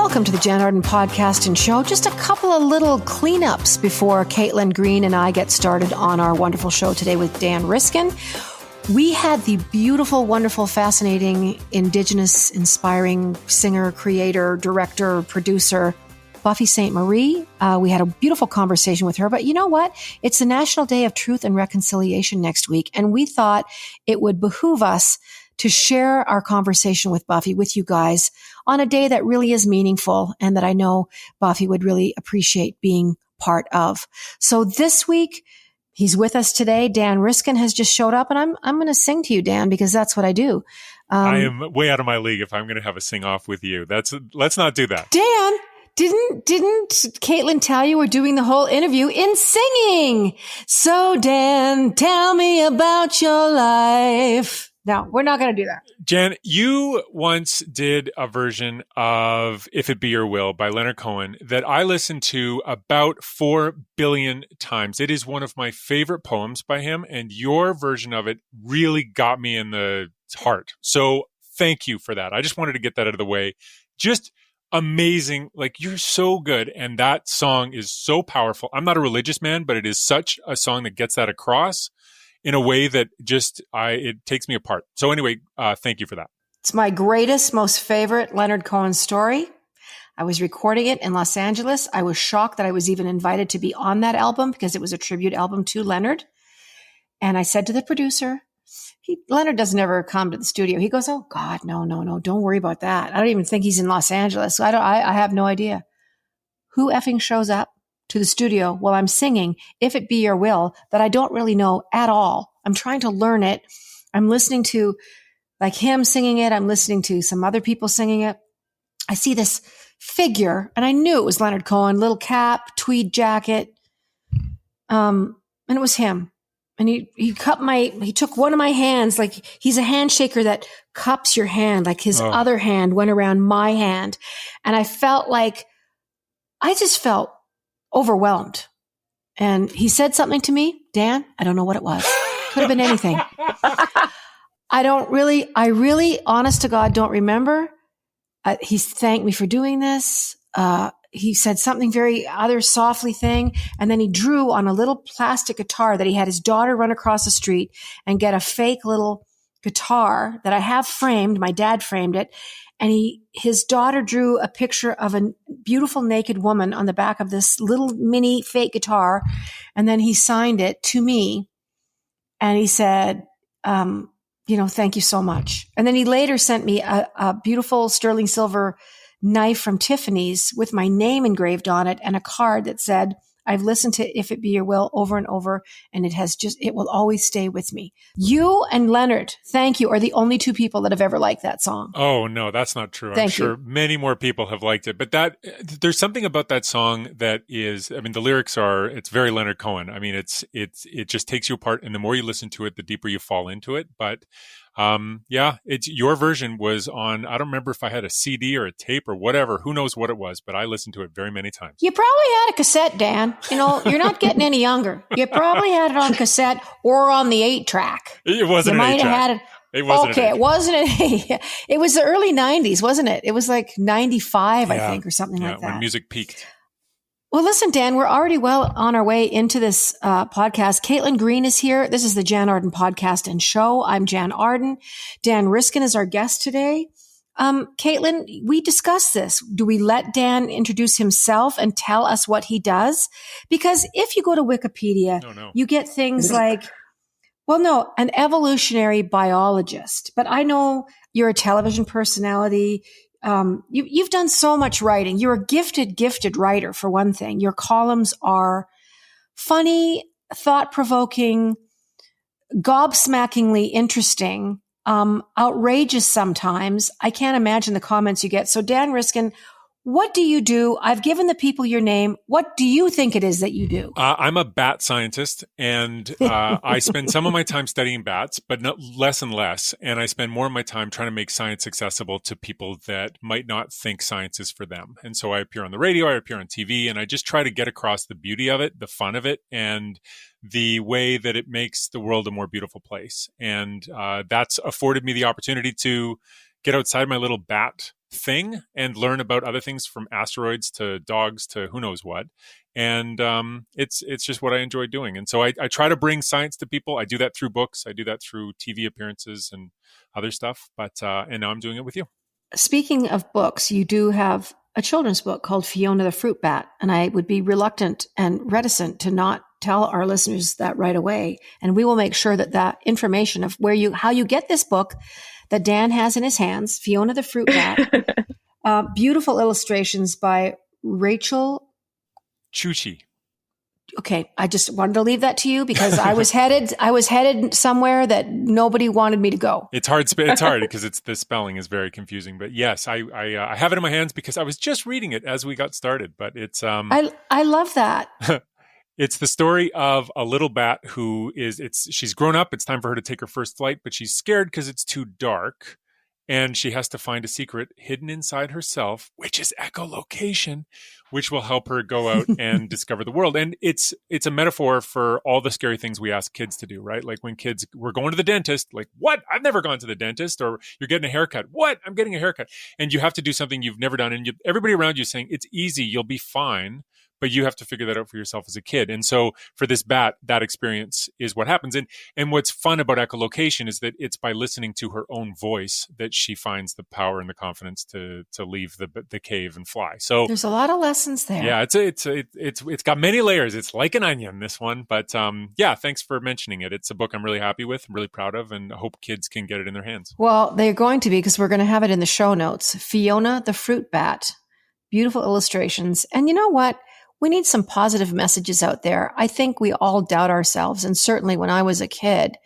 Welcome to the Jann Arden podcast and show. Just a couple of little cleanups before Caitlin Green and I get started on our wonderful show today with Dan Riskin. We had the beautiful, wonderful, fascinating, Indigenous, inspiring singer, creator, director, producer, Buffy Sainte-Marie. We had a beautiful conversation with her, but you know what? It's the National Day of Truth and Reconciliation next week, and we thought it would behoove us to share our conversation with Buffy with you guys on a day that really is meaningful and that I know Buffy would really appreciate being part of. So this week, he's with us today. Dan Riskin has just showed up, and I'm going to sing to you, Dan, because that's what I do. I am way out of my league if I'm going to have a sing off with you. Let's not do that. Dan, didn't Caitlin tell you we're doing the whole interview in singing? So Dan, tell me about your life. No, we're not going to do that. Jan, you once did a version of If It Be Your Will by Leonard Cohen that I listened to about 4 billion times. It is one of my favorite poems by him, and your version of it really got me in the heart. So thank you for that. I just wanted to get that out of the way. Just amazing. Like, you're so good, and that song is so powerful. I'm not a religious man, but it is such a song that gets that across in a way that just, it takes me apart. So anyway, thank you for that. It's my greatest, most favorite Leonard Cohen story. I was recording it in Los Angeles. I was shocked that I was even invited to be on that album because it was a tribute album to Leonard. And I said to the producer, Leonard doesn't ever come to the studio. He goes, oh God, no, don't worry about that. I don't even think he's in Los Angeles. So I have no idea. Who effing shows up to the studio while I'm singing If It Be Your Will that I don't really know at all? I'm trying to learn it. I'm listening to like him singing it. I'm listening to some other people singing it. I see this figure and I knew it was Leonard Cohen, little cap, tweed jacket. And it was him. And he took one of my hands, like he's a handshaker that cups your hand, like his other hand went around my hand. And I just felt overwhelmed. And he said something to me, Dan, I don't know what it was. Could have been anything. I really, honest to God, don't remember. He thanked me for doing this. He said something very other softly thing. And then he drew on a little plastic guitar that he had his daughter run across the street and get a fake little guitar that I have framed. My dad framed it. And his daughter drew a picture of a beautiful naked woman on the back of this little mini fake guitar. And then he signed it to me. And he said, thank you so much. And then he later sent me a beautiful sterling silver knife from Tiffany's with my name engraved on it and a card that said, I've listened to If It Be Your Will over and over, and it will always stay with me. You and Leonard, thank you, are the only two people that have ever liked that song. Oh, no, that's not true. I'm sure many more people have liked it. But there's something about that song that is, the lyrics it's very Leonard Cohen. It just takes you apart, and the more you listen to it, the deeper you fall into it. But your version was on, I don't remember if I had a CD or a tape or whatever, who knows what it was, but I listened to it very many times. You probably had a cassette, Dan. You're not getting any younger. You probably had it on cassette or on the 8-track. It wasn't an 8-track. You might have had it. It wasn't okay, it wasn't it was the early 90s, wasn't it? It was like 95, I think, or something like that. When music peaked. Well, listen, Dan, we're already well on our way into this podcast. Caitlin Green is here. This is the Jann Arden podcast and show. I'm Jann Arden. Dan Riskin is our guest today. Caitlin, we discussed this. Do we let Dan introduce himself and tell us what he does? Because if you go to Wikipedia, you get things like, an evolutionary biologist. But I know you're a television personality. You've done so much writing. You're a gifted writer, for one thing. Your columns are funny, thought-provoking, gobsmackingly interesting, outrageous sometimes. I can't imagine the comments you get. So Dan Riskin, what do you do? I've given the people your name. What do you think it is that you do? I'm a bat scientist, and I spend some of my time studying bats, but less and less. And I spend more of my time trying to make science accessible to people that might not think science is for them. And so I appear on the radio, I appear on TV, and I just try to get across the beauty of it, the fun of it, and the way that it makes the world a more beautiful place. And that's afforded me the opportunity to get outside my little bat thing and learn about other things from asteroids to dogs to who knows what. And it's just what I enjoy doing. And so I try to bring science to people. I do that through books. I do that through TV appearances and other stuff. But and now I'm doing it with you. Speaking of books, you do have a children's book called Fiona the Fruit Bat. And I would be reluctant and reticent to not tell our listeners that right away. And we will make sure that that information of how you get this book that Dan has in his hands, Fiona the Fruit Bat, beautiful illustrations by Rachel Chuchi. Okay, I just wanted to leave that to you because I was headed somewhere that nobody wanted me to go. It's hard because the spelling is very confusing. But yes, I have it in my hands because I was just reading it as we got started. But it's I love that. It's the story of a little bat she's grown up. It's time for her to take her first flight, but she's scared because it's too dark. And she has to find a secret hidden inside herself, which is echolocation, which will help her go out and discover the world. And it's a metaphor for all the scary things we ask kids to do, right? Like when kids, we're going to the dentist, like, what? I've never gone to the dentist. Or you're getting a haircut. What? I'm getting a haircut. And you have to do something you've never done. And everybody around you is saying, it's easy, you'll be fine. But you have to figure that out for yourself as a kid. And so for this bat, that experience is what happens. And what's fun about echolocation is that it's by listening to her own voice that she finds the power and the confidence to leave the cave and fly. So there's a lot of lessons there. Yeah, it's got many layers. It's like an onion, this one. But yeah, thanks for mentioning it. It's a book I'm really happy with, I'm really proud of, and I hope kids can get it in their hands. Well, they're going to be, because we're going to have it in the show notes. Fiona the Fruit Bat, beautiful illustrations. And you know what? We need some positive messages out there. I think we all doubt ourselves. And certainly when I was a kid,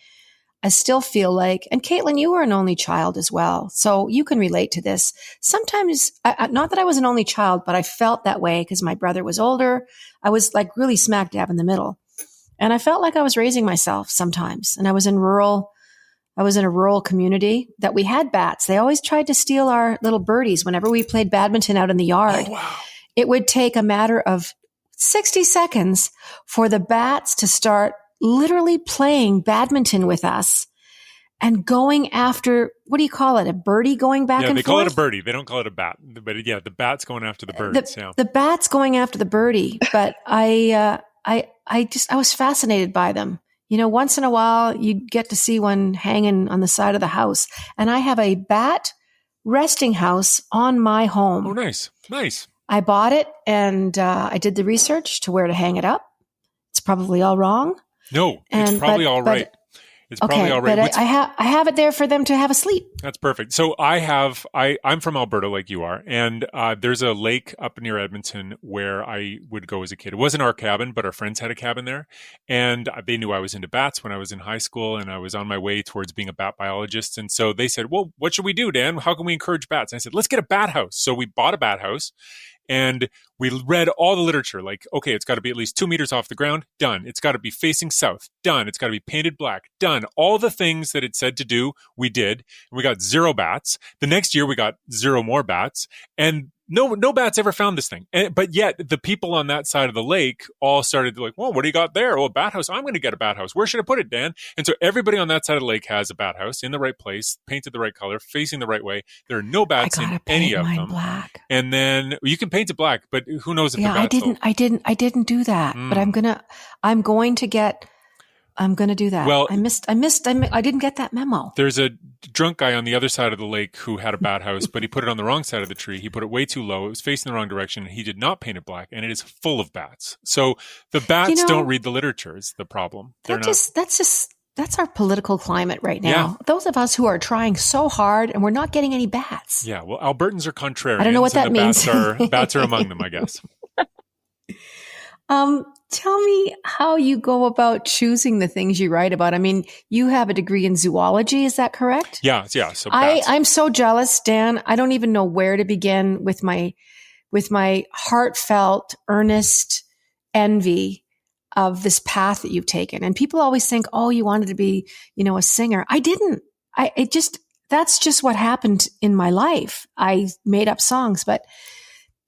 I still feel like, and Caitlin, you were an only child as well. So you can relate to this. Sometimes, not that I was an only child, but I felt that way because my brother was older. I was like really smack dab in the middle. And I felt like I was raising myself sometimes. And I was in a rural community that we had bats. They always tried to steal our little birdies whenever we played badminton out in the yard. Oh, wow. It would take a matter of 60 seconds for the bats to start literally playing badminton with us and going after, what do you call it? A birdie going back and forth? Yeah, they call it a birdie. They don't call it a bat. But yeah, the bat's going after the birds. The bat's going after the birdie. But I was fascinated by them. You know, once in a while you get to see one hanging on the side of the house. And I have a bat resting house on my home. Oh, nice. Nice. I bought it and I did the research to where to hang it up. It's probably all wrong. No, it's probably all right. It's probably all right. But I have it there for them to have a sleep. That's perfect. So I'm from Alberta like you are. And there's a lake up near Edmonton where I would go as a kid. It wasn't our cabin, but our friends had a cabin there. And they knew I was into bats when I was in high school and I was on my way towards being a bat biologist. And so they said, well, what should we do, Dan? How can we encourage bats? And I said, let's get a bat house. So we bought a bat house. And we read all the literature, like, okay, it's got to be at least 2 meters off the ground. Done. It's got to be facing south. Done. It's got to be painted black. Done. All the things that it said to do, we did. And we got 0 bats. The next year, we got 0 more bats. And no bats ever found this thing. But yet, the people on that side of the lake all started like, well, what do you got there? Oh, a bat house. I'm going to get a bat house. Where should I put it, Dan? And so everybody on that side of the lake has a bat house in the right place, painted the right color, facing the right way. There are no bats in any of them. Black. And then you can paint it black, but who knows if the bats I didn't do that. But I'm going to do that. Well, I didn't get that memo. There's a drunk guy on the other side of the lake who had a bat house, but he put it on the wrong side of the tree. He put it way too low. It was facing the wrong direction. He did not paint it black, and it is full of bats. So the bats don't read the literature is the problem. That's our political climate right now. Yeah. Those of us who are trying so hard and we're not getting any bats. Yeah, well, Albertans are contrarians. I don't know what that means. Bats are among them, I guess. Tell me how you go about choosing the things you write about. I mean, you have a degree in zoology, is that correct? Yeah. So I'm so jealous, Dan. I don't even know where to begin with my heartfelt, earnest envy of this path that you've taken. And people always think, oh, you wanted to be, a singer. I didn't. That's just what happened in my life. I made up songs, but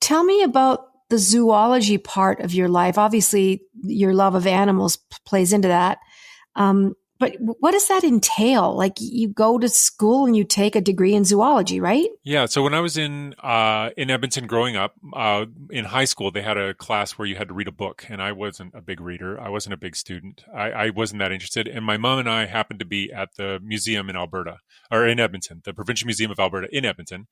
tell me about the zoology part of your life. Obviously, your love of animals plays into that. But what does that entail? Like you go to school and you take a degree in zoology, right? Yeah. So when I was in Edmonton growing up, in high school, they had a class where you had to read a book, and I wasn't a big reader. I wasn't a big student. I wasn't that interested. And my mom and I happened to be at the museum in Alberta, or in Edmonton, the Provincial Museum of Alberta in Edmonton.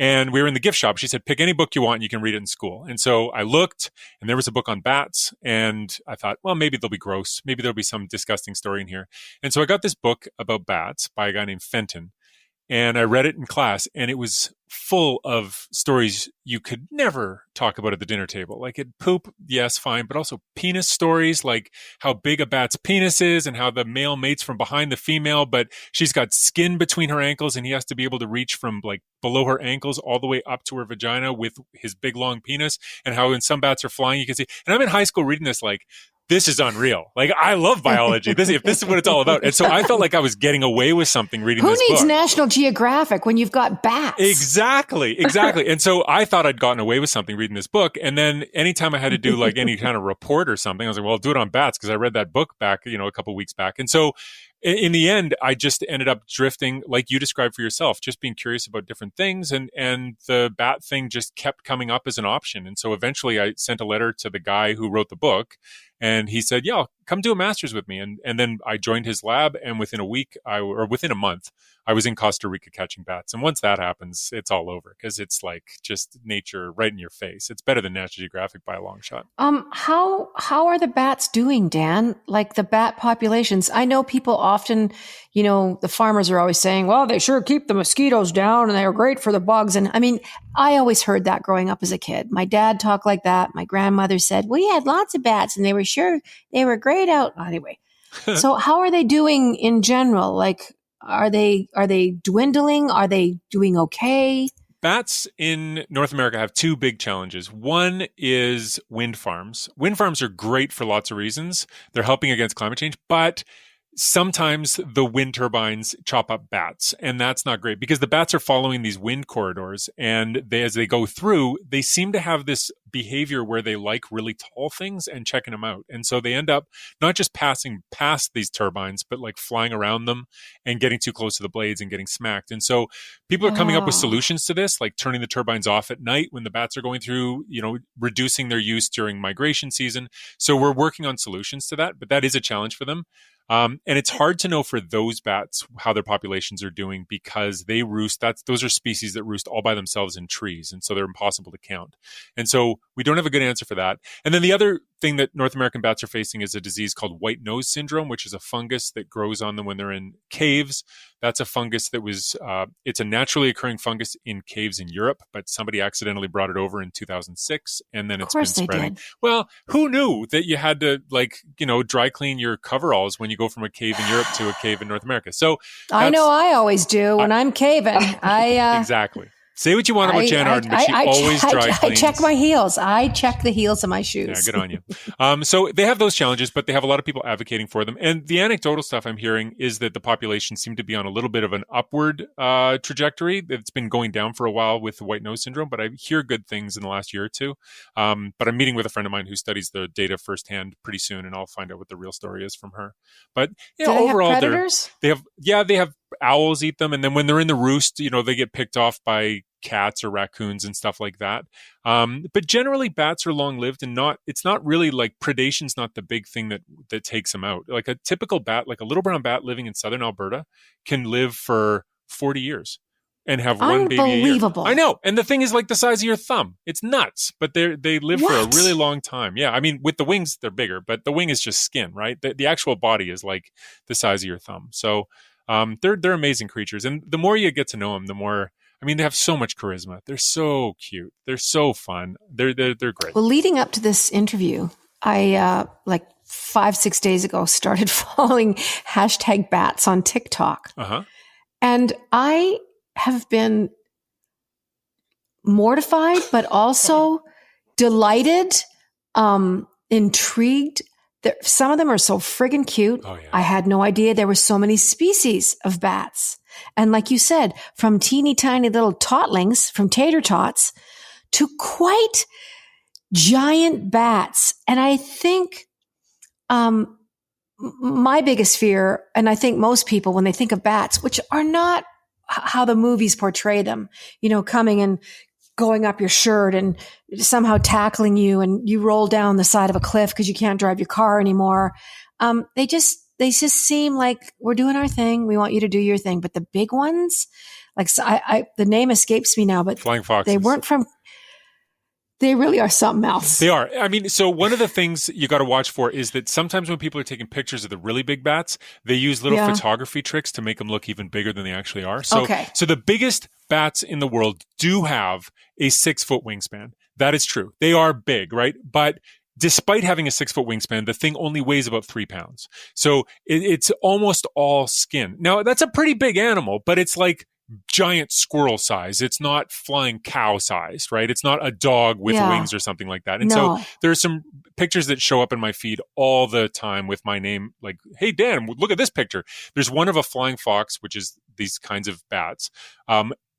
And we were in the gift shop. She said, pick any book you want and you can read it in school. And so I looked, and there was a book on bats, and I thought, well, maybe they'll be gross. Maybe there'll be some disgusting story in here. And so I got this book about bats by a guy named Fenton. And I read it in class, and it was full of stories you could never talk about at the dinner table. Like poop, yes, fine, but also penis stories, like how big a bat's penis is and how the male mates from behind the female, but she's got skin between her ankles, and he has to be able to reach from like below her ankles all the way up to her vagina with his big long penis, and how when some bats are flying, you can see. And I'm in high school reading this like, this is unreal. Like, I love biology. If this is what it's all about. And so I felt like I was getting away with something reading this book. Who needs National Geographic when you've got bats? Exactly. And so I thought I'd gotten away with something reading this book. And then anytime I had to do like any kind of report or something, I was like, well, I'll do it on bats because I read that book back, a couple of weeks back. And so in the end, I just ended up drifting, like you described for yourself, just being curious about different things. And the bat thing just kept coming up as an option. And so eventually I sent a letter to the guy who wrote the book. And he said, yeah, come do a master's with me. And then I joined his lab. And within a month, I was in Costa Rica catching bats. And once that happens, it's all over because it's like just nature right in your face. It's better than National Geographic by a long shot. How are the bats doing, Dan? Like the bat populations? I know people often, the farmers are always saying, well, they sure keep the mosquitoes down and they're great for the bugs. And I mean, I always heard that growing up as a kid. My dad talked like that. My grandmother said, we had lots of bats and they were great out. Anyway, so how are they doing in general? Like, are they dwindling? Are they doing okay? Bats in North America have two big challenges. One is wind farms. Wind farms are great for lots of reasons. They're helping against climate change, but sometimes the wind turbines chop up bats, and that's not great because the bats are following these wind corridors, and as they go through, they seem to have this behavior where they like really tall things and checking them out. And so they end up not just passing past these turbines, but like flying around them and getting too close to the blades and getting smacked. And so people are coming up with solutions to this, like turning the turbines off at night when the bats are going through, reducing their use during migration season. So we're working on solutions to that, but that is a challenge for them. And it's hard to know for those bats how their populations are doing because they roost. Those are species that roost all by themselves in trees, and so they're impossible to count. And so we don't have a good answer for that. And then the other thing that North American bats are facing is a disease called white nose syndrome, which is a fungus that grows on them when they're in caves. That's a fungus that it's a naturally occurring fungus in caves in Europe, but somebody accidentally brought it over in 2006, and then it's been spreading. Well, who knew that you had to dry clean your coveralls when you go from a cave in Europe to a cave in North America? So I know I always do when I'm caving. Exactly. Say what you want about Jann Arden, but she always dry cleans. I check my heels. I check the heels of my shoes. Yeah, good on you. So they have those challenges, but they have a lot of people advocating for them. And the anecdotal stuff I'm hearing is that the population seem to be on a little bit of an upward trajectory. It's been going down for a while with the white nose syndrome, but I hear good things in the last year or two. But I'm meeting with a friend of mine who studies the data firsthand pretty soon, and I'll find out what the real story is from her. But overall, have predators? They have owls eat them, and then when they're in the roost, they get picked off by cats or raccoons and stuff like that. But generally bats are long-lived and it's not really like predation's not the big thing that takes them out. Like a typical bat, like a little brown bat living in southern Alberta can live for 40 years and have one baby a year. Unbelievable. I know. And the thing is like the size of your thumb. It's nuts, but they live for a really long time. Yeah. I mean, with the wings, they're bigger, but the wing is just skin, right? The actual body is like the size of your thumb. So they're amazing creatures. And the more you get to know them, the more, they have so much charisma. They're so cute. They're so fun. They're great. Well, leading up to this interview, I 5-6 days ago started following #bats on TikTok. Uh-huh. And I have been mortified, but also delighted, intrigued. Some of them are so friggin' cute. Oh, yeah. I had no idea there were so many species of bats. And like you said, from teeny tiny little totlings, from tater tots, to quite giant bats. And I think my biggest fear, and I think most people, when they think of bats, which are not how the movies portray them, coming and going up your shirt and somehow tackling you and you roll down the side of a cliff because you can't drive your car anymore. They just seem like we're doing our thing. We want you to do your thing. But the big ones, like the name escapes me now, but flying foxes. They really are something else. They are. I mean, so one of the things you got to watch for is that sometimes when people are taking pictures of the really big bats, they use little photography tricks to make them look even bigger than they actually are. So the biggest bats in the world do have a 6-foot wingspan. That is true. They are big, right? But despite having a 6-foot wingspan, the thing only weighs about 3 pounds. So it's almost all skin. Now, that's a pretty big animal, but it's like giant squirrel size. It's not flying cow sized, right? It's not a dog with wings or something like that. And so there's some pictures that show up in my feed all the time with my name, like, hey, Dan, look at this picture. There's one of a flying fox, which is these kinds of bats,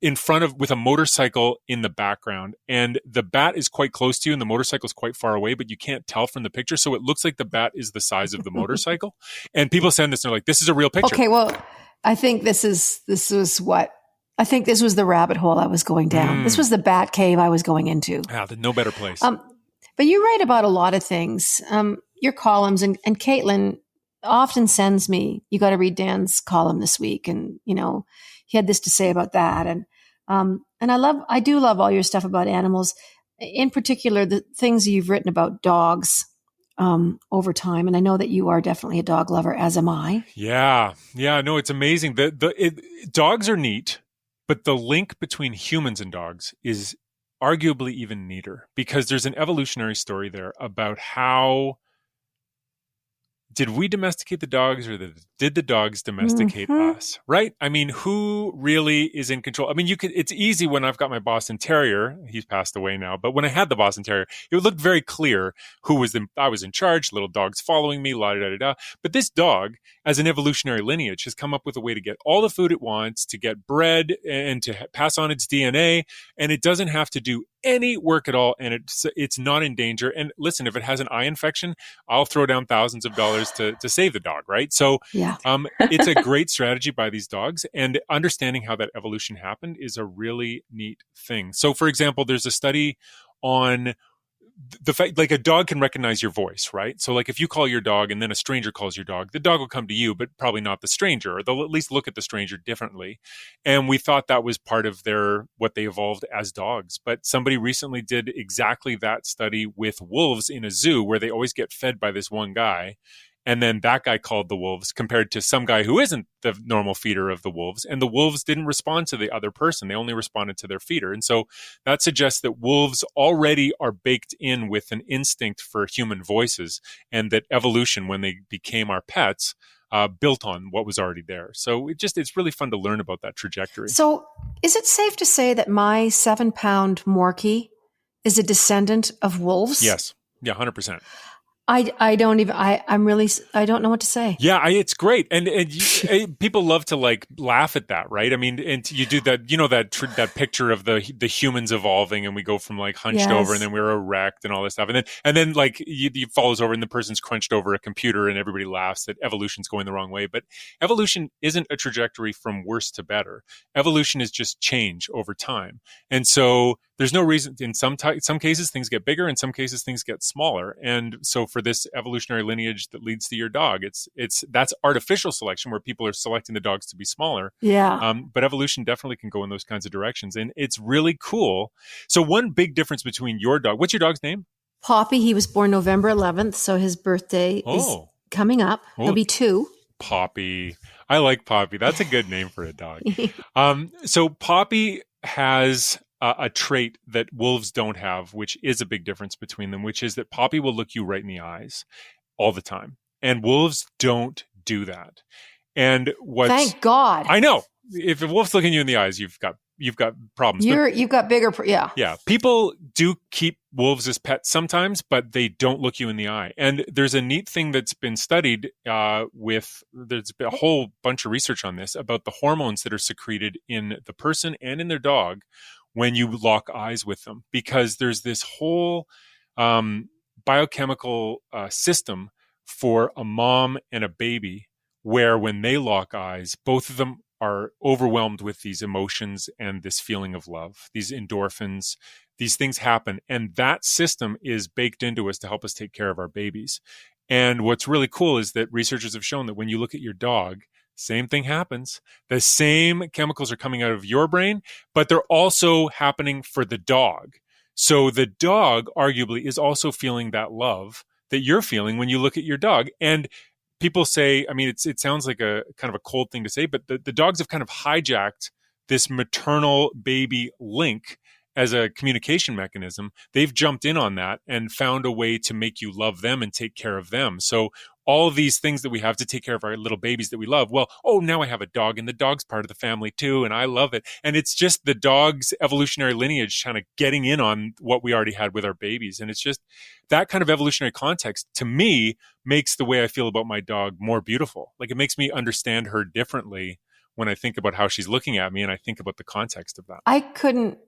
in front of with a motorcycle in the background. And the bat is quite close to you and the motorcycle is quite far away, but you can't tell from the picture. So it looks like the bat is the size of the motorcycle. And people send this and they're like, this is a real picture. Okay, well, I think this was the rabbit hole I was going down. This was the bat cave I was going into. Yeah, no better place. But you write about a lot of things. Your columns and Caitlin often sends me, you got to read Dan's column this week. And, he had this to say about that. And I do love all your stuff about animals, in particular, the things you've written about dogs. Over time. And I know that you are definitely a dog lover, as am I. Yeah. No, it's amazing. Dogs are neat, but the link between humans and dogs is arguably even neater because there's an evolutionary story there about how did we domesticate the dogs or did the dogs domesticate us, right? I mean, who really is in control? I mean, it's easy when I've got my Boston Terrier, he's passed away now, but when I had the Boston Terrier, it would look very clear I was in charge, little dogs following me, la da da da. But this dog, as an evolutionary lineage, has come up with a way to get all the food it wants, to get bred and to pass on its DNA, and it doesn't have to do any work at all, and it's not in danger. And listen, if it has an eye infection, I'll throw down thousands of dollars to save the dog, right? So it's a great strategy by these dogs, and understanding how that evolution happened is a really neat thing. So for example, there's a study on the fact, like, a dog can recognize your voice, right? So like if you call your dog and then a stranger calls your dog, the dog will come to you, but probably not the stranger, or they'll at least look at the stranger differently. And we thought that was part of what they evolved as dogs. But somebody recently did exactly that study with wolves in a zoo where they always get fed by this one guy. And then that guy called the wolves compared to some guy who isn't the normal feeder of the wolves. And the wolves didn't respond to the other person. They only responded to their feeder. And so that suggests that wolves already are baked in with an instinct for human voices, and that evolution, when they became our pets, built on what was already there. So it's really fun to learn about that trajectory. So is it safe to say that my 7-pound Morkie is a descendant of wolves? Yes. Yeah, 100%. I don't know what to say. Yeah, it's great. And people love to like laugh at that, right? I mean, and you do that, that picture of the humans evolving, and we go from like hunched over and then we're erect and all this stuff. And then like you falls over and the person's crunched over a computer and everybody laughs that evolution's going the wrong way. But evolution isn't a trajectory from worse to better. Evolution is just change over time. And so there's no reason, in some cases things get bigger, in some cases things get smaller. And so for this evolutionary lineage that leads to your dog, that's artificial selection where people are selecting the dogs to be smaller. Yeah. But evolution definitely can go in those kinds of directions, and it's really cool. So one big difference between your dog, what's your dog's name? Poppy. He was born November 11th, so his birthday is coming up. He'll be 2. Poppy. I like Poppy. That's a good name for a dog. So Poppy has a trait that wolves don't have, which is a big difference between them, which is that Poppy will look you right in the eyes all the time. And wolves don't do that. And thank God. I know. If a wolf's looking you in the eyes, you've got problems. You've got bigger, Yeah. People do keep wolves as pets sometimes, but they don't look you in the eye. And there's a neat thing that's been studied there's been a whole bunch of research on this about the hormones that are secreted in the person and in their dog when you lock eyes with them, because there's this whole biochemical system for a mom and a baby, where when they lock eyes, both of them are overwhelmed with these emotions and this feeling of love, these endorphins, these things happen. And that system is baked into us to help us take care of our babies. And what's really cool is that researchers have shown that when you look at your dog, same thing happens. The same chemicals are coming out of your brain, but they're also happening for the dog. So the dog arguably is also feeling that love that you're feeling when you look at your dog. And people say, I mean, it sounds like a kind of a cold thing to say, but the dogs have kind of hijacked this maternal baby link as a communication mechanism. They've jumped in on that and found a way to make you love them and take care of them. So all of these things that we have to take care of our little babies that we love. Well, oh, now I have a dog and the dog's part of the family too. And I love it. And it's just the dog's evolutionary lineage kind of getting in on what we already had with our babies. And it's just that kind of evolutionary context to me makes the way I feel about my dog more beautiful. Like it makes me understand her differently when I think about how she's looking at me and I think about the context of that. I couldn't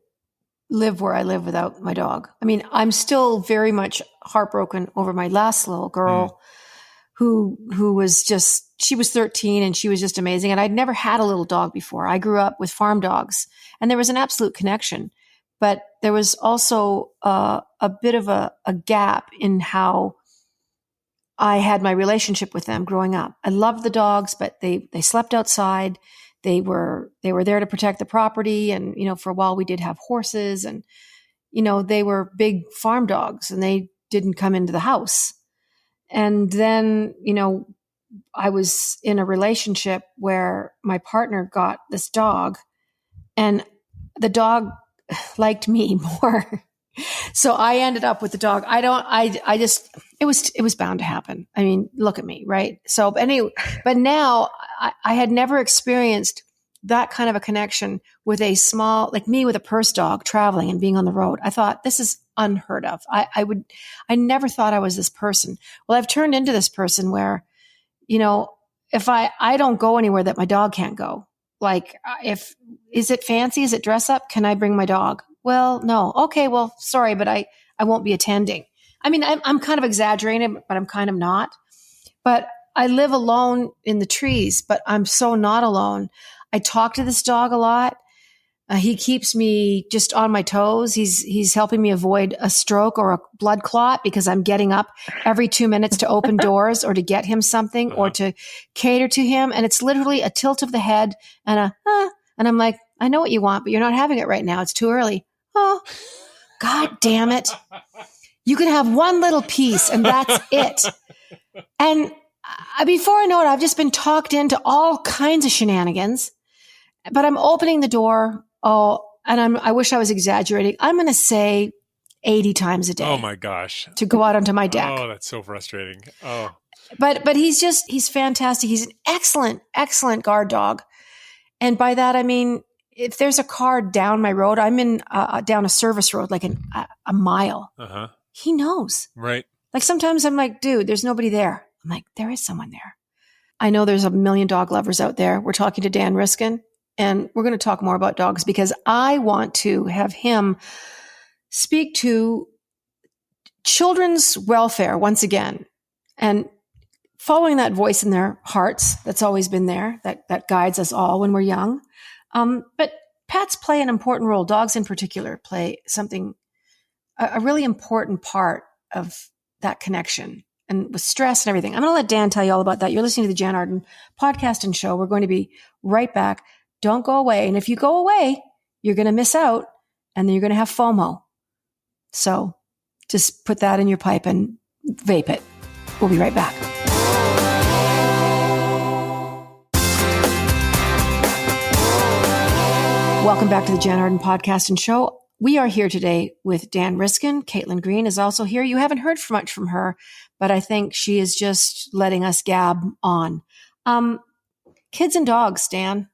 live where I live without my dog. I mean, I'm still very much heartbroken over my last little girl who was just, she was 13 and she was just amazing. And I'd never had a little dog before. I grew up with farm dogs and there was an absolute connection, but there was also a bit of a gap in how I had my relationship with them growing up. I loved the dogs, but they slept outside. They were there to protect the property. And, you know, for a while we did have horses and, you know, they were big farm dogs and they didn't come into the house. And then, you know, I was in a relationship where my partner got this dog and the dog liked me more. So I ended up with the dog. It was bound to happen. I mean, look at me, right? So anyway, but now I had never experienced that kind of a connection with a small, like me with a purse dog traveling and being on the road. I thought this is unheard of. I never thought I was this person. Well, I've turned into this person where, you know, if I don't go anywhere that my dog can't go. Like is it fancy? Is it dress up? Can I bring my dog? Well, no. Okay. Well, sorry, but I won't be attending. I mean, I'm kind of exaggerating, but I'm kind of not. But I live alone in the trees, but I'm so not alone. I talk to this dog a lot. He keeps me just on my toes. He's helping me avoid a stroke or a blood clot because I'm getting up every 2 minutes to open doors or to get him something or to cater to him. And it's literally a tilt of the head and and I'm like, I know what you want, but you're not having it right now. It's too early. Oh, God damn it. You can have one little piece and that's it. And before I know it, I've just been talked into all kinds of shenanigans, but I'm opening the door. Oh, and I wish I was exaggerating. I'm going to say 80 times a day. Oh my gosh. To go out onto my deck. Oh, that's so frustrating. Oh, but he's fantastic. He's an excellent guard dog. And by that, I mean, if there's a car down my road, I'm in down a service road, like a mile. He knows. Right. Like sometimes I'm like, dude, there's nobody there. I'm like, there is someone there. I know there's a million dog lovers out there. We're talking to Dan Riskin, and we're going to talk more about dogs because I want to have him speak to children's welfare once again and following that voice in their hearts that's always been there, that guides us all when we're young. But pets play an important role. Dogs in particular play a really important part of that connection and with stress and everything. I'm going to let Dan tell you all about that. You're listening to the Jann Arden podcast and show. We're going to be right back. Don't go away. And if you go away, you're going to miss out and then you're going to have FOMO. So just put that in your pipe and vape it. We'll be right back. Welcome back to the Jann Arden podcast and show. We are here today with Dan Riskin. Caitlin Green is also here. You haven't heard much from her, but I think she is just letting us gab on. Kids and dogs, Dan.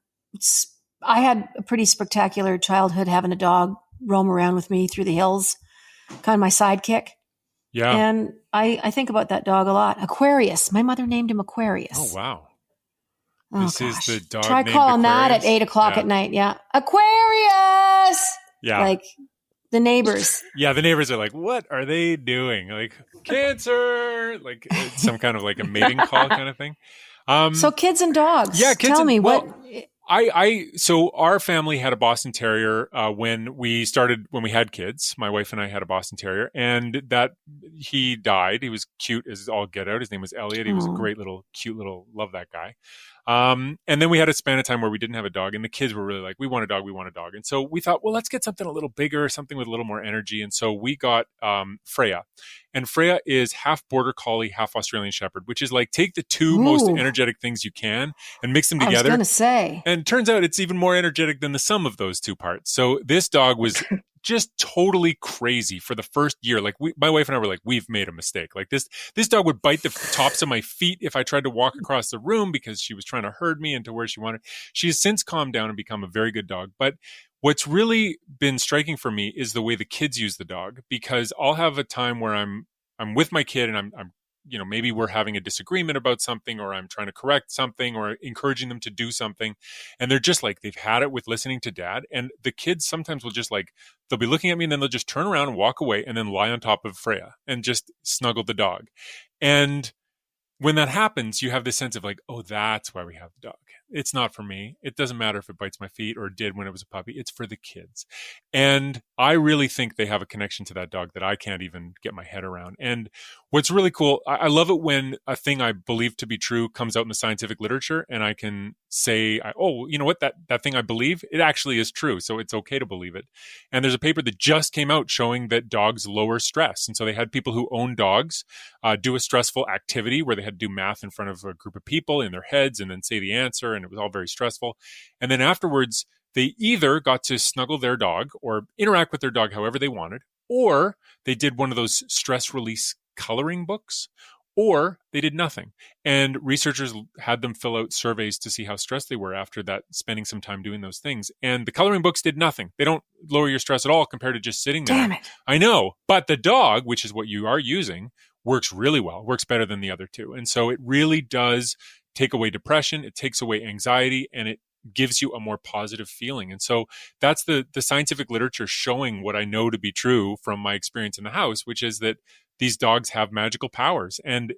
I had a pretty spectacular childhood having a dog roam around with me through the hills, kind of my sidekick. Yeah. And I think about that dog a lot. Aquarius. My mother named him Aquarius. Oh, wow. Oh, this is the dog. Try named calling Aquarius? that at 8:00 at night. Yeah. Aquarius. Yeah. Like The neighbors. Yeah, the neighbors are like, what are they doing? Like, cancer, like some kind of like a mating call kind of thing. So kids and dogs. Yeah, kids. Tell me what. So our family had a Boston Terrier when we had kids. My wife and I had a Boston Terrier, and that he died. He was cute as all get out. His name was Elliot. He was a great little, cute little, love that guy. And then we had a span of time where we didn't have a dog, and the kids were really like, we want a dog, we want a dog. And so we thought, well, let's get something a little bigger, something with a little more energy. And so we got Freya. And Freya is half Border Collie, half Australian Shepherd, which is like take the two most energetic things you can and mix them together. I was going to say. And it turns out it's even more energetic than the sum of those two parts. So this dog was just totally crazy for the first year. Like my wife and I were like, we've made a mistake. Like this dog would bite the tops of my feet if I tried to walk across the room because she was trying to herd me into where she wanted. She has since calmed down and become a very good dog. But what's really been striking for me is the way the kids use the dog, because I'll have a time where I'm with my kid and I'm maybe we're having a disagreement about something, or I'm trying to correct something or encouraging them to do something. And they're just like, they've had it with listening to dad. And the kids sometimes will just like, they'll be looking at me and then they'll just turn around and walk away and then lie on top of Freya and just snuggle the dog. And when that happens, you have this sense of like, oh, that's why we have the dog. It's not for me. It doesn't matter if it bites my feet or it did when it was a puppy. It's for the kids. And I really think they have a connection to that dog that I can't even get my head around. And what's really cool, I love it when a thing I believe to be true comes out in the scientific literature and I can say, oh, you know what, that thing I believe, it actually is true. So it's okay to believe it. And there's a paper that just came out showing that dogs lower stress. And so they had people who own dogs do a stressful activity where they had to do math in front of a group of people in their heads and then say the answer. And it was all very stressful. And then afterwards, they either got to snuggle their dog or interact with their dog however they wanted, or they did one of those stress release coloring books, or they did nothing. And researchers had them fill out surveys to see how stressed they were after that, spending some time doing those things. And the coloring books did nothing. They don't lower your stress at all compared to just sitting there. Damn it. I know. But the dog, which is what you are using, works really well, works better than the other two. And so it really does take away depression, it takes away anxiety, and it gives you a more positive feeling. And so that's the scientific literature showing what I know to be true from my experience in the house, which is that these dogs have magical powers. And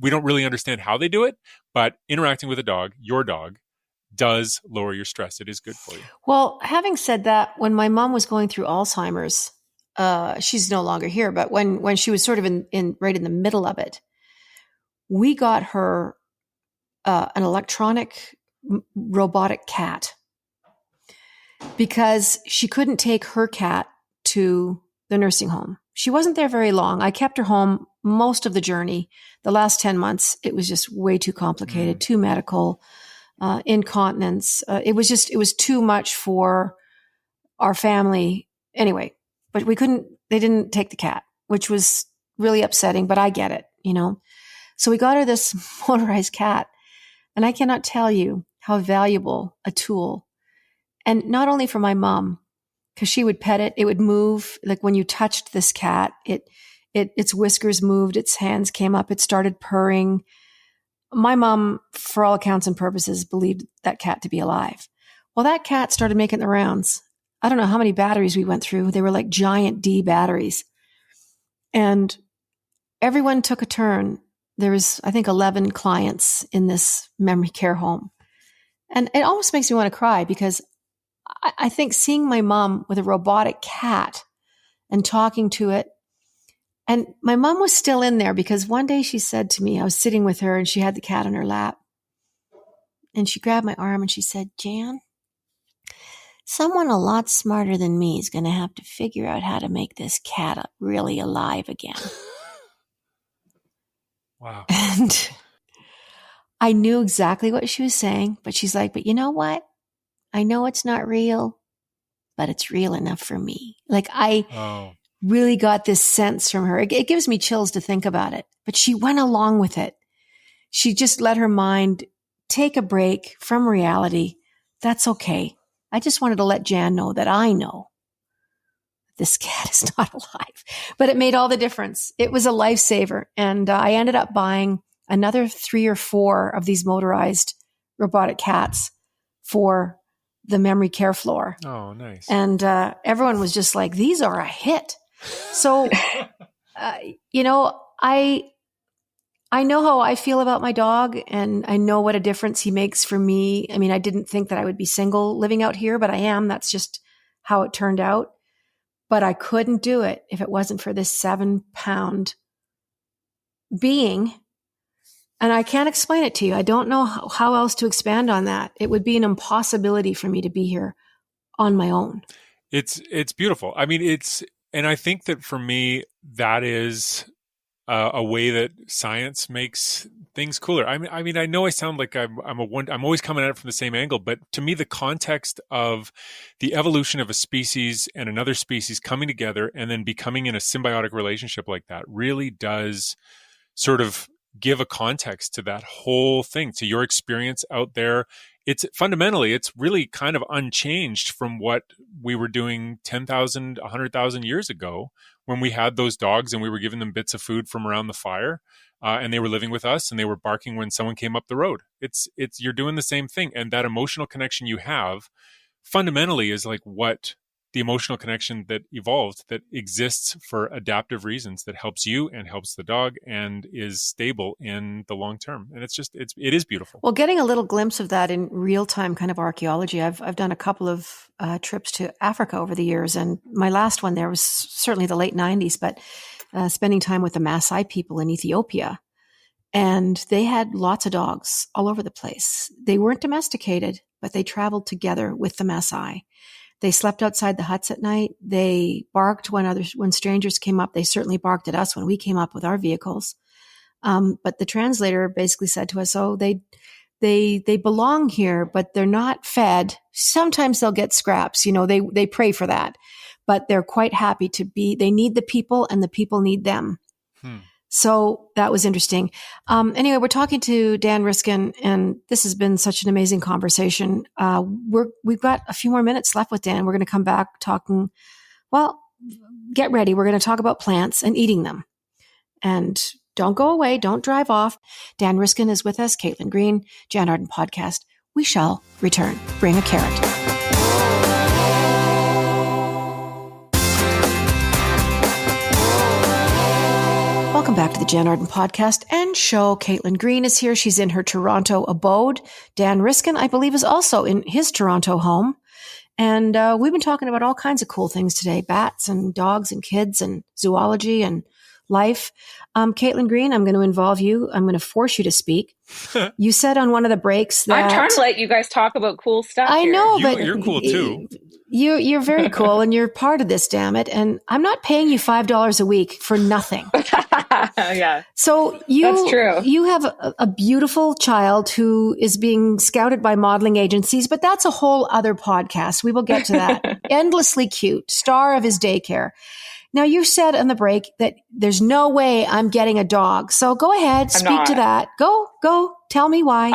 we don't really understand how they do it, but interacting with a dog, your dog, does lower your stress. It is good for you. Well, having said that, when my mom was going through Alzheimer's, she's no longer here, but when she was sort of in right in the middle of it, we got her an electronic robotic cat because she couldn't take her cat to the nursing home. She wasn't there very long. I kept her home most of the journey. The last 10 months, it was just way too complicated, too medical, incontinence. It was too much for our family anyway, but they didn't take the cat, which was really upsetting, but I get it, So we got her this motorized cat. And I cannot tell you how valuable a tool, and not only for my mom, because she would pet it, it would move. Like when you touched this cat, its whiskers moved, its hands came up, it started purring. My mom, for all accounts and purposes, believed that cat to be alive. Well, that cat started making the rounds. I don't know how many batteries we went through. They were like giant D batteries. And everyone took a turn. There was, I think, 11 clients in this memory care home. And it almost makes me want to cry because I think seeing my mom with a robotic cat and talking to it, and my mom was still in there because one day she said to me, I was sitting with her and she had the cat on her lap. And she grabbed my arm and she said, Jan, someone a lot smarter than me is going to have to figure out how to make this cat really alive again. Wow. And I knew exactly what she was saying, but she's like, but you know what? I know it's not real, but it's real enough for me. Like I really got this sense from her. It gives me chills to think about it, but she went along with it. She just let her mind take a break from reality. That's okay. I just wanted to let Jan know that I know this cat is not alive, but it made all the difference. It was a lifesaver. And I ended up buying another 3 or 4 of these motorized robotic cats for the memory care floor. Oh, nice. And everyone was just like, these are a hit. So, you know, I know how I feel about my dog, and I know what a difference he makes for me. I mean, I didn't think that I would be single living out here, but I am. That's just how it turned out. But I couldn't do it if it wasn't for this 7-pound being. And I can't explain it to you. I don't know how else to expand on that. It would be an impossibility for me to be here on my own. It's beautiful. I mean, and I think that for me, that is a way that science makes things cooler. I mean, I know I sound like I'm always coming at it from the same angle, but to me, the context of the evolution of a species and another species coming together and then becoming in a symbiotic relationship like that really does sort of give a context to that whole thing, to your experience out there. It's really kind of unchanged from what we were doing 10,000, 100,000 years ago when we had those dogs and we were giving them bits of food from around the fire, and they were living with us and they were barking when someone came up the road. You're doing the same thing. And that emotional connection you have fundamentally is like what the emotional connection that evolved, that exists for adaptive reasons, that helps you and helps the dog and is stable in the long term. And it is beautiful. Well, getting a little glimpse of that in real time kind of archaeology. I've done a couple of trips to Africa over the years, and my last one there was certainly the late 90s, but spending time with the Maasai people in Ethiopia. And they had lots of dogs all over the place. They weren't domesticated, but they traveled together with the Maasai. They slept outside the huts at night. They barked when strangers came up. They certainly barked at us when we came up with our vehicles. But the translator basically said to us, "Oh, they belong here, but they're not fed. Sometimes they'll get scraps. You know, they pray for that, but they're quite happy to be. They need the people, and the people need them." So that was interesting. Anyway, we're talking to Dan Riskin, and this has been such an amazing conversation. We've got a few more minutes left with Dan. We're going to come back talking. Well, get ready. We're going to talk about plants and eating them. And don't go away. Don't drive off. Dan Riskin is with us. Caitlin Green, Jann Arden podcast. We shall return. Bring a carrot. Welcome back to the Jann Arden podcast and show. Caitlin Green is here. She's in her Toronto abode. Dan Riskin, I believe, is also in his Toronto home. And we've been talking about all kinds of cool things today, bats and dogs and kids and zoology and life. Caitlin Green, I'm going to involve you. I'm going to force you to speak. You said on one of the breaks that... I'm trying to let you guys talk about cool stuff I here. know, but... You're cool too. You're very cool, and you're part of this, damn it. And I'm not paying you $5 a week for nothing. Yeah. So That's true. You have a beautiful child who is being scouted by modeling agencies, but that's a whole other podcast. We will get to that. Endlessly cute, star of his daycare. Now, you said on the break that there's no way I'm getting a dog. So go ahead, speak to that. Go, tell me why.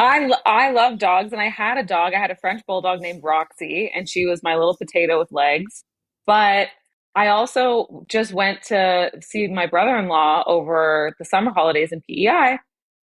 I love dogs, and I had a dog. I had a French bulldog named Roxy, and she was my little potato with legs. But I also just went to see my brother-in-law over the summer holidays in PEI,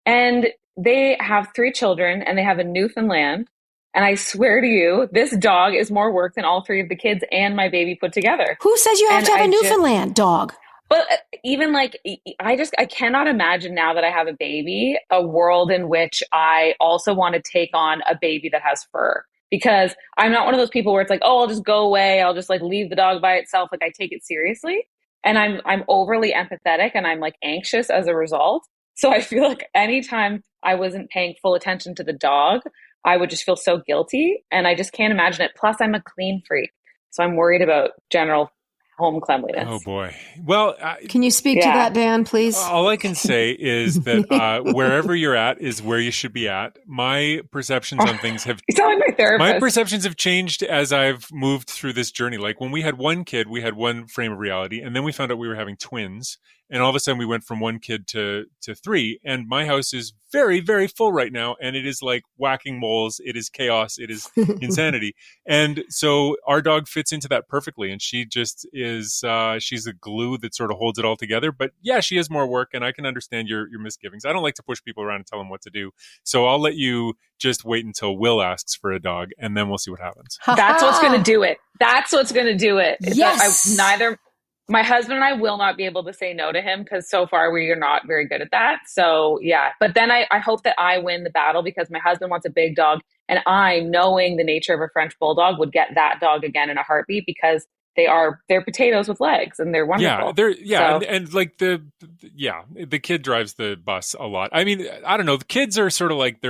and they have 3 children, and they have a Newfoundland. And I swear to you, this dog is more work than all 3 of the kids and my baby put together. Who says you have to have a Newfoundland dog? But even like, I cannot imagine now that I have a baby, a world in which I also want to take on a baby that has fur. Because I'm not one of those people where it's like, oh, I'll just go away. I'll just like leave the dog by itself. Like I take it seriously. And I'm overly empathetic, and I'm like anxious as a result. So I feel like anytime I wasn't paying full attention to the dog, I would just feel so guilty, and I just can't imagine it. Plus, I'm a clean freak, so I'm worried about general home cleanliness. Oh boy. Well, can you speak to that, Dan, please? All I can say is that wherever you're at is where you should be at. My perceptions on things have... You sound like my therapist. My perceptions have changed as I've moved through this journey. Like when we had one kid, we had one frame of reality, and then we found out we were having twins. And all of a sudden we went from one kid to three. And my house is very, very full right now. And it is like whacking moles. It is chaos. It is insanity. And so our dog fits into that perfectly. And she just is, she's a glue that sort of holds it all together. But yeah, she has more work, and I can understand your misgivings. I don't like to push people around and tell them what to do. So I'll let you just wait until Will asks for a dog, and then we'll see what happens. That's what's going to do it. That's what's going to do it. Yes. My husband and I will not be able to say no to him, because so far we are not very good at that. So yeah, but then I hope that I win the battle, because my husband wants a big dog, and I, knowing the nature of a French bulldog, would get that dog again in a heartbeat, because they're potatoes with legs, and they're wonderful. And like the kid drives the bus a lot. I mean, I don't know. The kids are sort of like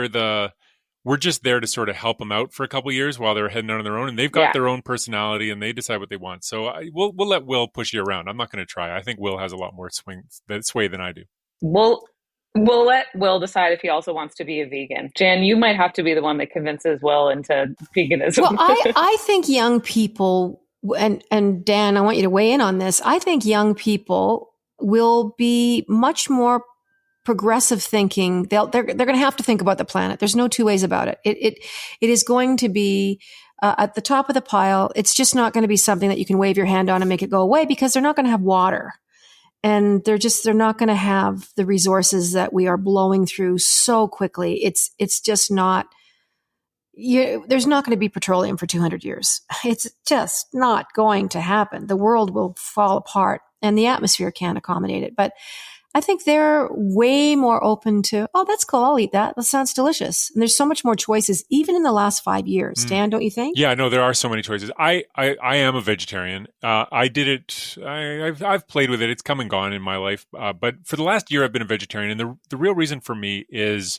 we're just there to sort of help them out for a couple of years while they're heading out on their own, and they've got their own personality, and they decide what they want. So we'll let Will push you around. I'm not going to try. I think Will has a lot more sway than I do. We'll let Will decide if he also wants to be a vegan. Jan, you might have to be the one that convinces Will into veganism. Well, I think young people, and Dan, I want you to weigh in on this. I think young people will be much more progressive thinking. They're going to have to think about the planet. There's no two ways about it. It is going to be at the top of the pile. It's just not going to be something that you can wave your hand on and make it go away, because they're not going to have water, and they're not going to have the resources that we are blowing through so quickly. It's just not. There's not going to be petroleum for 200 years. It's just not going to happen. The world will fall apart, and the atmosphere can't accommodate it. But I think they're way more open to, oh, that's cool, I'll eat that. That sounds delicious. And there's so much more choices, even in the last 5 years. Dan, don't you think? Yeah, no, there are so many choices. I am a vegetarian. I did it. I've played with it. It's come and gone in my life. But for the last year, I've been a vegetarian. And the real reason for me is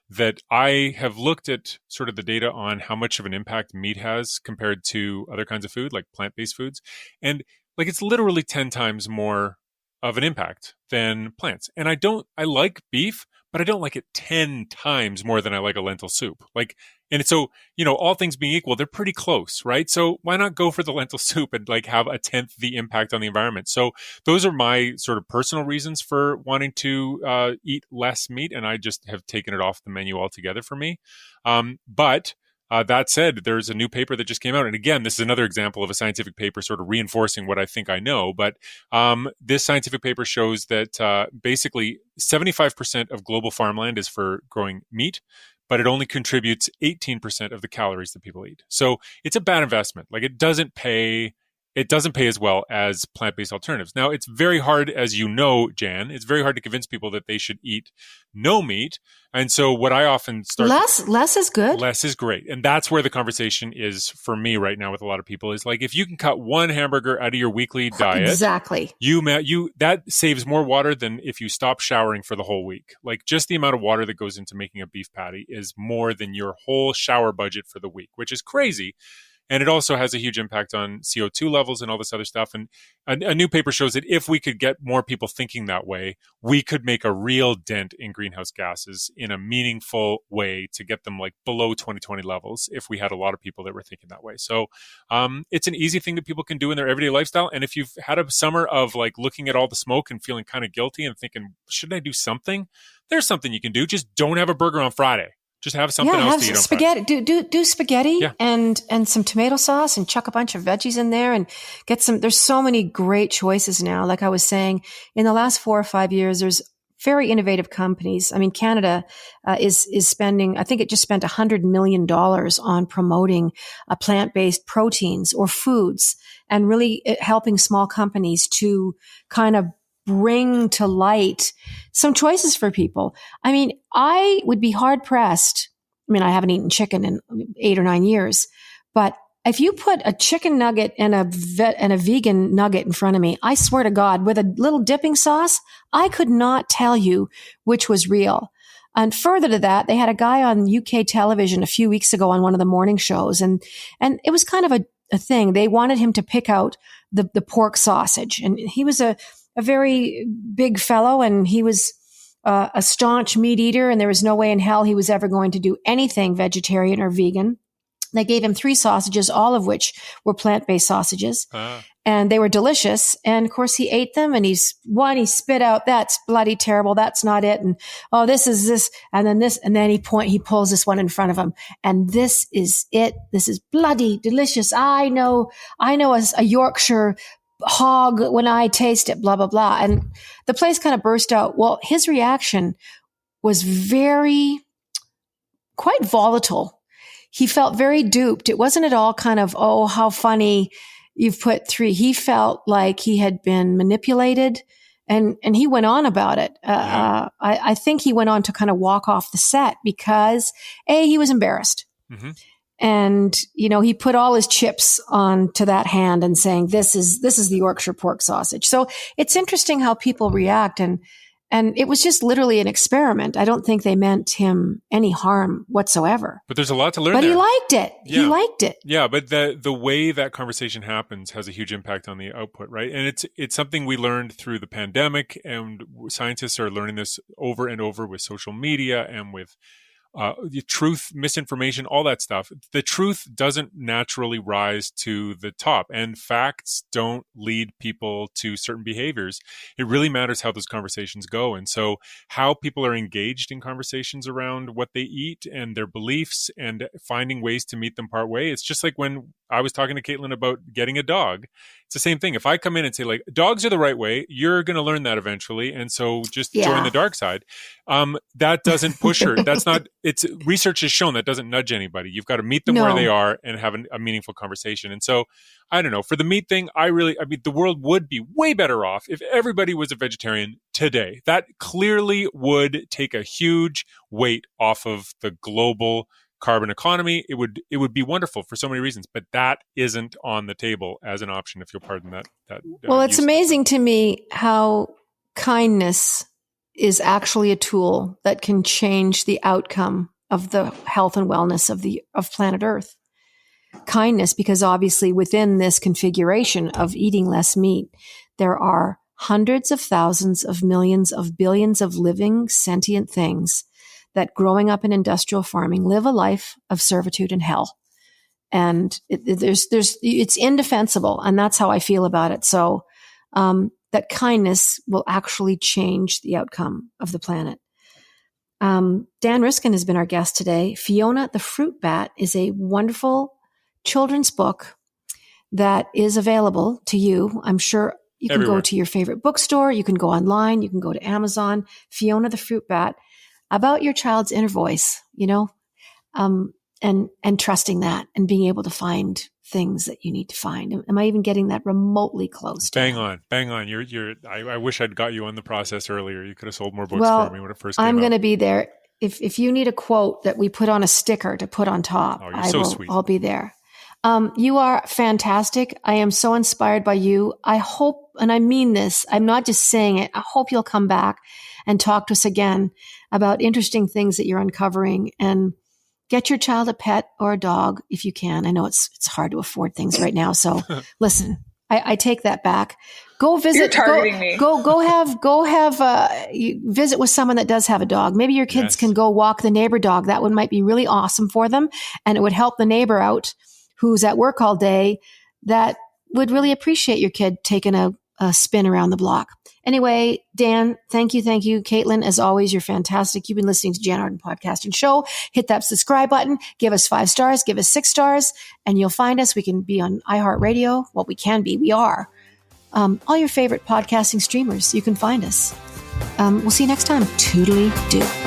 that I have looked at sort of the data on how much of an impact meat has compared to other kinds of food, like plant-based foods. And like, it's literally 10 times more of an impact than plants. And I like beef, but I don't like it 10 times more than I like a lentil soup. And so, all things being equal, they're pretty close, right? So why not go for the lentil soup and like have a tenth the impact on the environment? So those are my sort of personal reasons for wanting to eat less meat. And I just have taken it off the menu altogether for me. But that said, there's a new paper that just came out. And again, this is another example of a scientific paper sort of reinforcing what I think I know. But this scientific paper shows that basically 75% of global farmland is for growing meat, but it only contributes 18% of the calories that people eat. So it's a bad investment. Like, it doesn't pay as well as plant-based alternatives. Now, it's very hard, as you know, Jan, it's very hard to convince people that they should eat no meat. And so what I often start... Less is good. Less is great. And that's where the conversation is for me right now with a lot of people, is like, if you can cut one hamburger out of your weekly diet... Exactly. That saves more water than if you stop showering for the whole week. Like, just the amount of water that goes into making a beef patty is more than your whole shower budget for the week, which is crazy. And it also has a huge impact on CO2 levels and all this other stuff. And a new paper shows that if we could get more people thinking that way, we could make a real dent in greenhouse gases in a meaningful way to get them like below 2020 levels if we had a lot of people that were thinking that way. So it's an easy thing that people can do in their everyday lifestyle. And if you've had a summer of like looking at all the smoke and feeling kind of guilty and thinking, shouldn't I do something? There's something you can do. Just don't have a burger on Friday. Just have something else to eat on spaghetti. Do spaghetti and some tomato sauce, and chuck a bunch of veggies in there, and get some. There's so many great choices now. Like I was saying, in the last 4 or 5 years, there's very innovative companies. I mean, Canada is spending, I think it just spent $100 million on promoting plant-based proteins or foods, and really helping small companies to kind of bring to light some choices for people. I mean, I would be hard pressed. I mean, I haven't eaten chicken in 8 or 9 years, but if you put a chicken nugget and a vegan nugget in front of me, I swear to God, with a little dipping sauce, I could not tell you which was real. And further to that, they had a guy on UK television a few weeks ago on one of the morning shows, and it was kind of a thing. They wanted him to pick out the pork sausage, and he was a very big fellow, and he was a staunch meat eater, and there was no way in hell he was ever going to do anything vegetarian or vegan. They gave him 3 sausages, all of which were plant-based sausages. and they were delicious. And of course he ate them, and he spit out, that's bloody terrible. That's not it. And oh, this is this. And then this, and then he pulls this one in front of him, and this is it. This is bloody delicious. I know a Yorkshire hog when I taste it, blah, blah, blah. And the place kind of burst out. Well, his reaction was quite volatile. He felt very duped. It wasn't at all kind of, oh, how funny you've put 3. He felt like he had been manipulated, and he went on about it. I think he went on to kind of walk off the set because he was embarrassed. Mm-hmm. And, he put all his chips onto that hand and saying, this is the Yorkshire pork sausage. So it's interesting how people react. And it was just literally an experiment. I don't think they meant him any harm whatsoever. But there's a lot to learn there. But he liked it. Yeah. He liked it. Yeah, but the way that conversation happens has a huge impact on the output, right? And it's something we learned through the pandemic, and scientists are learning this over and over with social media and with the truth, misinformation, all that stuff. The truth doesn't naturally rise to the top, and facts don't lead people to certain behaviors. It really matters how those conversations go. And so how people are engaged in conversations around what they eat and their beliefs and finding ways to meet them part way. It's just like when I was talking to Caitlin about getting a dog. It's the same thing. If I come in and say, like, dogs are the right way, you're going to learn that eventually. And so just join the dark side. That doesn't push her. That's not, it's research has shown that doesn't nudge anybody. You've got to meet them where they are and have a meaningful conversation. And so, I don't know, for the meat thing, the world would be way better off if everybody was a vegetarian today. That clearly would take a huge weight off of the global carbon economy. It would be wonderful for so many reasons, but that isn't on the table as an option, if you'll pardon that. Well, it's amazing to me how kindness is actually a tool that can change the outcome of the health and wellness of planet Earth. Kindness, because obviously within this configuration of eating less meat, there are hundreds of thousands of millions of billions of living sentient things that growing up in industrial farming live a life of servitude and hell. And it's indefensible. And that's how I feel about it. So, that kindness will actually change the outcome of the planet. Dan Riskin has been our guest today. Fiona the Fruit Bat is a wonderful children's book that is available to you. I'm sure you can go to your favorite bookstore. You can go online. You can go to Amazon. Fiona the Fruit Bat, about your child's inner voice, and trusting that and being able to find things that you need to find. Am I even getting that remotely close? Bang on. I wish I'd got you on the process earlier. You could have sold more books for me when it first came out. I'm going to be there. If you need a quote that we put on a sticker to put on top, sweet. I'll be there. You are fantastic. I am so inspired by you. I hope, and I mean this, I'm not just saying it, I hope you'll come back and talk to us again about interesting things that you're uncovering, and get your child a pet or a dog if you can. I know it's hard to afford things right now. So listen, I take that back. Go visit. You're targeting me. Visit with someone that does have a dog. Maybe your kids can go walk the neighbor dog. That one might be really awesome for them. And it would help the neighbor out who's at work all day, that would really appreciate your kid taking a spin around the block. Anyway, Dan, thank you. Caitlin, as always, you're fantastic. You've been listening to Jann Arden Podcast and Show. Hit that subscribe button. Give us 5 stars. Give us 6 stars. And you'll find us. We can be on iHeartRadio. Well, we can be. We are. All your favorite podcasting streamers. You can find us. We'll see you next time. Toodly-doo.